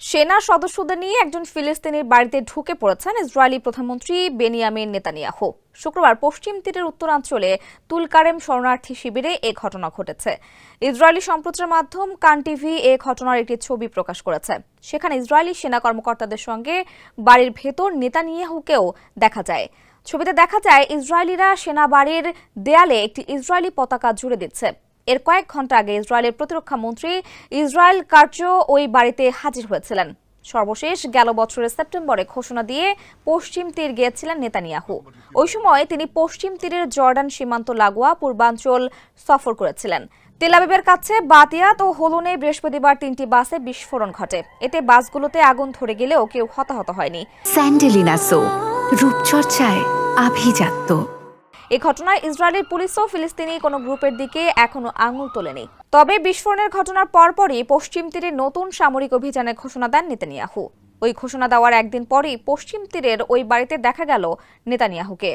সেনা সদস্যদের নিয়ে একজন ফিলিস্তিনির বাড়িতে ঢুকে পড়েছেন ইসরায়েলি প্রধানমন্ত্রী বেনিয়ামিন নেতানিয়াহু। শুক্রবার পশ্চিম তীরের উত্তরাঞ্চলে তুলকারেম শরণার্থী শিবিরে এ ঘটনা ঘটেছে। ইসরায়েলি সম্প্রচার মাধ্যম কান টিভি এ ঘটনার একটি ছবি প্রকাশ করেছে। সেখানে ইসরায়েলি সেনা কর্মকর্তাদের সঙ্গে বাড়ির ভেতর নেতানিয়াহুকেও দেখা যায়। ছবিতে দেখা যায় ইসরায়েলিরা সেনা বাড়ির দেয়ালে একটি ইসরায়েলি পতাকা জুড়ে দিচ্ছে। এর কয়েক ঘন্টা আগে ইসরায়েলের প্রতিরক্ষা মন্ত্রী ইসরায়েল কার্জো ওই বাড়িতে হাজির হয়েছিলেন। সর্বশেষ গেল বছরের সেপ্টেম্বরে ঘোষণা দিয়ে পশ্চিম তীর গিয়েছিলেন নেতানিয়াহু। ওই সময় তিনি পশ্চিম তীরের জর্ডান সীমান্ত লাগোয়া পূর্বাঞ্চল সফর করেছিলেন। তেল আবিবের কাছে বাতিয়াত ও হোলনে বৃহস্পতিবার 3টি বাসে বিস্ফোরণ ঘটে। এতে বাসগুলোতে আগুন ধরে গেলেও কেউ হতাহত হয়নি। স্যান্ডেলিনা সো, রূপচর্চায় আভিজাত্য। এ ঘটনায় ইসরায়েলের পুলিশও ফিলিস্তিনি কোনো গ্রুপের দিকে এখনো আঙুল তোলেনি। তবে বিস্ফোরণের ঘটনার পরপরই পশ্চিম তীরে নতুন সামরিক অভিযানের ঘোষণা দেন নেতানিয়াহু। ওই ঘোষণা দেওয়ার একদিন পরই পশ্চিম তীরের ওই বাড়িতে দেখা গেল নেতানিয়াহুকে।